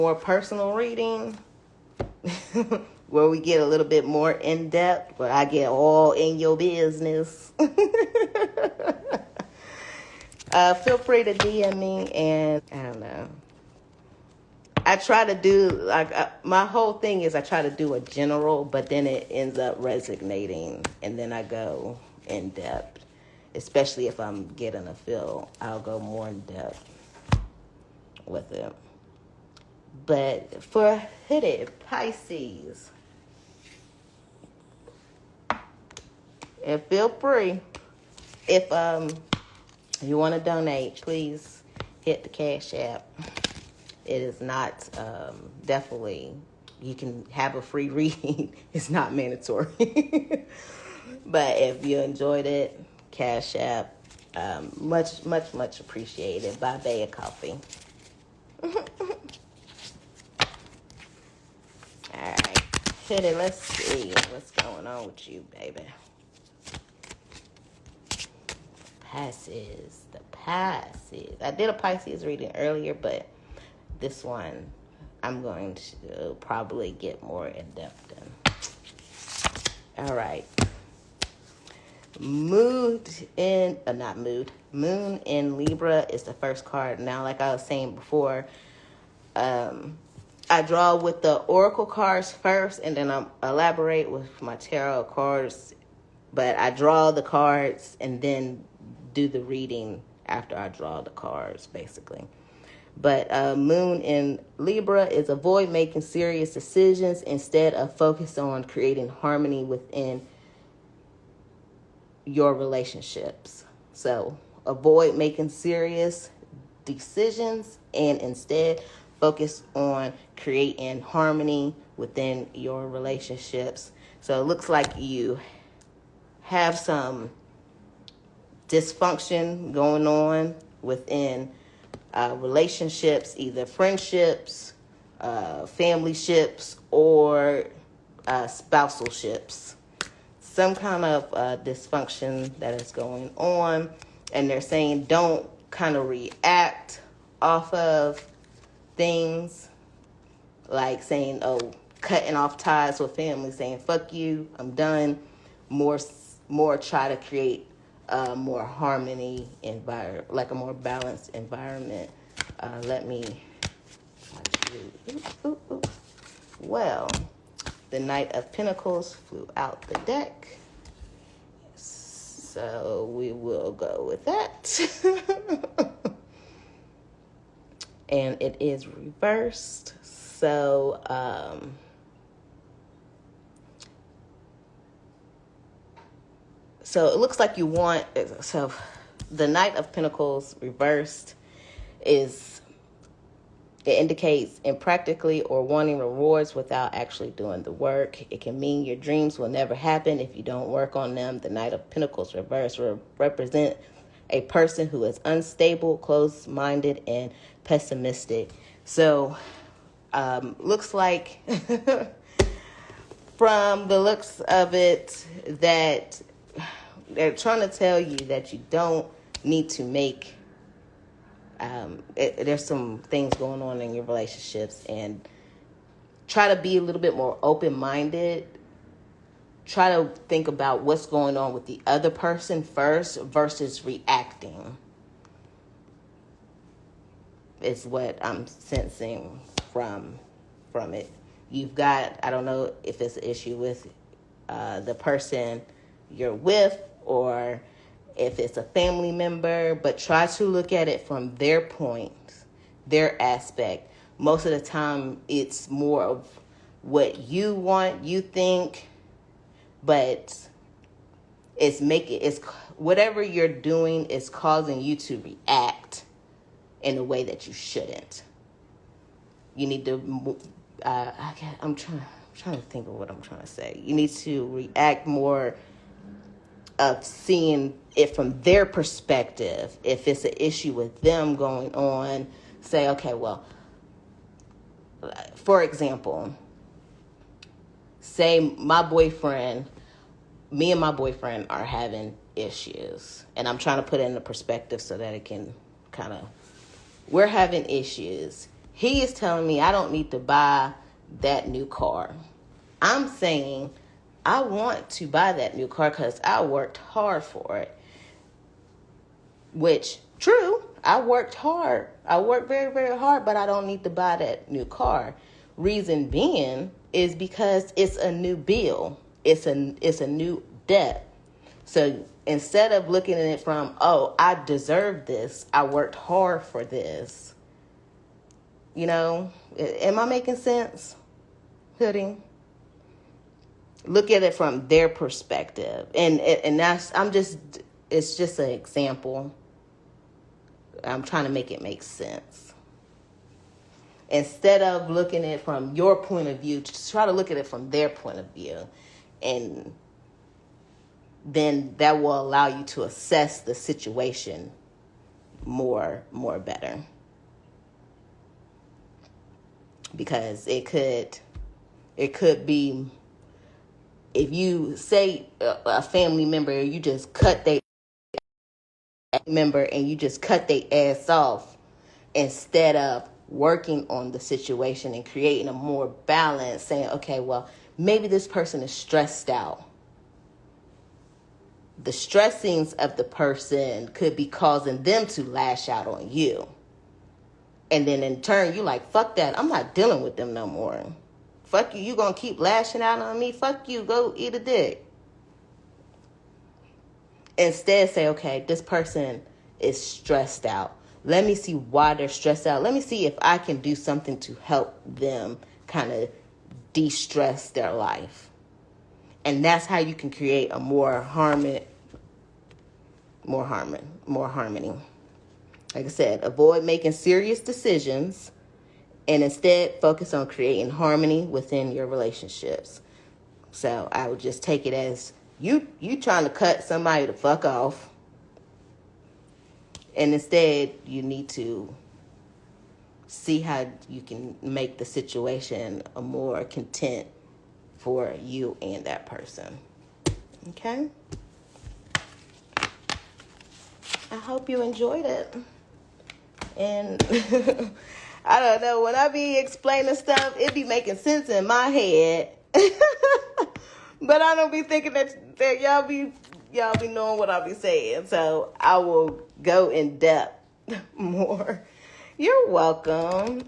more personal reading where we get a little bit more in depth, where I get all in your business. Feel free to DM me, and I don't know. I try to do, my whole thing is I try to do a general, but then it ends up resonating, and then I go in depth. Especially if I'm getting a feel, I'll go more in depth with it. But for hooded Pisces, and feel free, if you want to donate, please hit the Cash App. It is not, definitely, you can have a free reading. It's not mandatory. But if you enjoyed it, Cash App, much, much, much appreciated. Buy Bay a coffee. All right, hit it. Let's see what's going on with you, baby. Pisces, the Pisces. I did a Pisces reading earlier, but this one I'm going to probably get more in depth in. All right. Moon in Libra is the first card. Now, like I was saying before, I draw with the oracle cards first, and then I elaborate with my tarot cards. But I draw the cards and then do the reading after I draw the cards, basically. But Moon in Libra is avoid making serious decisions. Instead of focus on creating harmony within your relationships. So avoid making serious decisions and instead focus on creating harmony within your relationships. So it looks like you have some dysfunction going on within relationships, either friendships, family ships, or spousal ships. Some kind of dysfunction that is going on, and they're saying don't kind of react off of things, like saying, oh, cutting off ties with family, saying fuck you, I'm done. More try to create more harmony environment, like a more balanced environment. Let me. Well, the Knight of Pentacles flew out the deck, so we will go with that. And it is reversed, so so it looks like you want, so the Knight of Pentacles reversed it indicates impractically or wanting rewards without actually doing the work. It can mean your dreams will never happen if you don't work on them. The Knight of Pentacles reversed represent a person who is unstable, closed-minded, and pessimistic. So, looks like from the looks of it that they're trying to tell you that you don't need to make there's some things going on in your relationships, and try to be a little bit more open-minded. Try to think about what's going on with the other person first versus reacting, is what I'm sensing from it. You've got, I don't know if it's an issue with the person you're with, or if it's a family member, but try to look at it from their point, their aspect. Most of the time, it's more of what you want, you think, but it's whatever you're doing is causing you to react in a way that you shouldn't. You need to, I'm trying to think of what I'm trying to say. You need to react more of seeing it from their perspective. If it's an issue with them going on, say, okay, well, for example, say me and my boyfriend are having issues, and I'm trying to put it in the perspective so that it can kind of, we're having issues. He is telling me I don't need to buy that new car. I'm saying I want to buy that new car because I worked hard for it. Which, true, I worked hard. I worked very, very hard, but I don't need to buy that new car. Reason being is because it's a new bill. It's a new debt. So instead of looking at it from, oh, I deserve this, I worked hard for this. You know, am I making sense, Hoodie? Look at it from their perspective. And that's, it's just an example. I'm trying to make it make sense. Instead of looking at it from your point of view, just try to look at it from their point of view. And then that will allow you to assess the situation more better. Because it could be, if you say a family member, you just cut their member and you just cut their ass off instead of working on the situation and creating a more balance, saying, okay, well, maybe this person is stressed out. The stressings of the person could be causing them to lash out on you. And then in turn, you like, fuck that. I'm not dealing with them no more. Fuck you. You gonna keep lashing out on me? Fuck you. Go eat a dick. Instead, say, okay, this person is stressed out. Let me see why they're stressed out. Let me see if I can do something to help them kind of de-stress their life. And that's how you can create a more harmony. Like I said, avoid making serious decisions and instead focus on creating harmony within your relationships. So I would just take it as you trying to cut somebody the fuck off. And instead, you need to see how you can make the situation a more content for you and that person. Okay? I hope you enjoyed it. And I don't know, when I be explaining stuff, it be making sense in my head. But I don't be thinking that y'all be knowing what I be saying. So I will go in depth more. You're welcome.